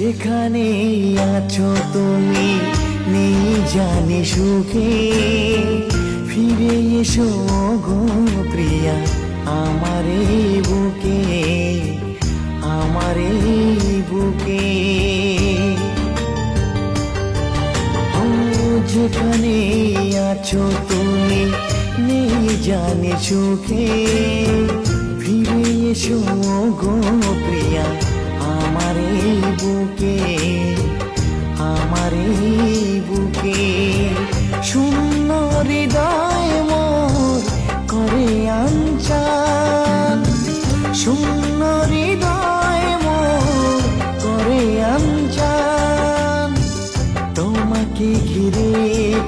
এখানে আছো তুমি নেই জানি সুখে, ফিরে এসো গো প্রিয়া আমার এই বুকে, আমার এই বুকে। ও যেখানে আছো তুমি নেই জানি সুখে, ফিরে এসো গো প্রিয়া আমার এই বুকে, আমার এই বুকে। শূন্য হৃদয় মোর করে আঞ্চান, শূন্য হৃদয় মোর করে আঞ্চান। তোমাকে ঘিরে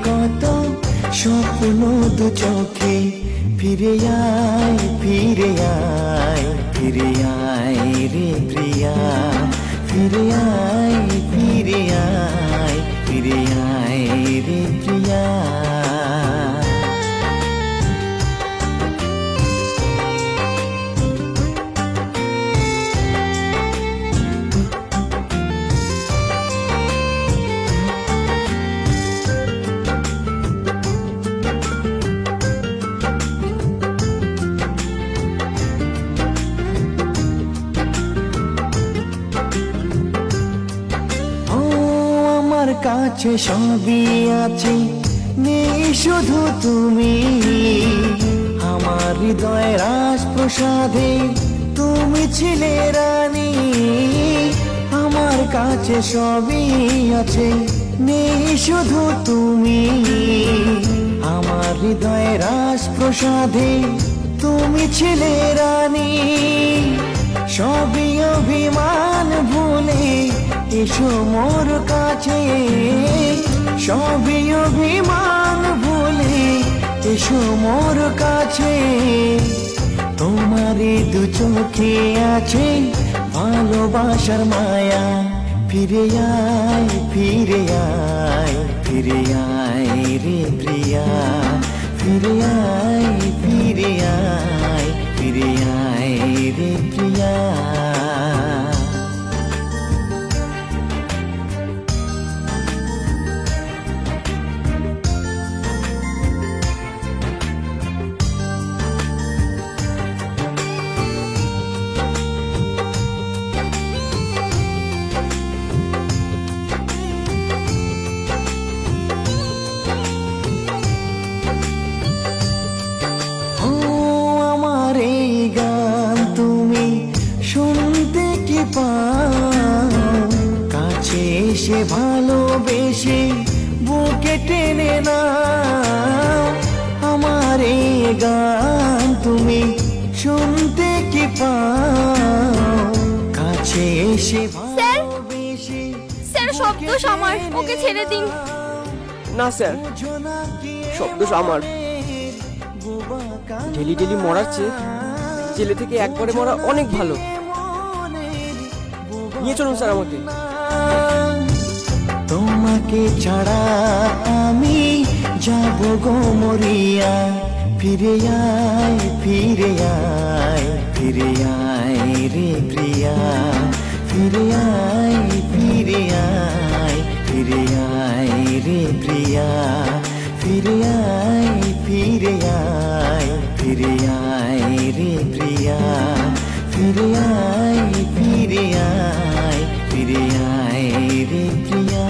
কত স্বপ্ন দু চোখে, ফিরে আয় ফিরে আয় ফিরে আয় রে প্রিয়া, ফিরে আয় ফিরে আয় ফিরে আয় রে প্রিয়া। কাছে সবই আছে নেই শুধু তুমি, আমার হৃদয় রাজপ্রসাদে তুমি ছিলে রানী। আমার কাছে সবই আছে নেই শুধু তুমি, আমার হৃদয় রাজপ্রসাদে তুমি ছিলে রানী। সবই অভিমান ভুলে এসো মোর কাছে, সবই অভিমান ভুলে এসো মোর কাছে। তোমারই দু চোখে আছে ভালোবাসার মায়া, ফিরে আয় ফিরে আয় ফিরে আয় রে প্রিয়া, ফিরে আয় ফিরে আয় ফিরে আয় রে প্রিয়া। কাছে এসে ভালোবেসে বুকে টেনে নাও, আমার এই গান তুমি শুনতে কি পাও। কাছে এসে ভালোবেসে স্যার সব দোষ আমার, ওকে ছেড়ে দিন। না স্যার, সব দোষ আমার। ডেলি ডেলি মরার চেয়ে জেলে থেকে একবারে মরা অনেক ভালো। নিয়ে চলুন স্যার আমাকে। তোমাকে ছাড়া আমি যাব গো মরিয়া, ফিরে আয় ফিরে আয় ফিরে আয় রে প্রিয়া, ফিরে আয় ফিরে আয় ফিরে আয় রে প্রিয়া, ফিরে আয় ফিরে আয় ফিরে আয় রে প্রিয়া, ফিরে আয় ফিরে আয় ফিরে আয় রে প্রিয়া।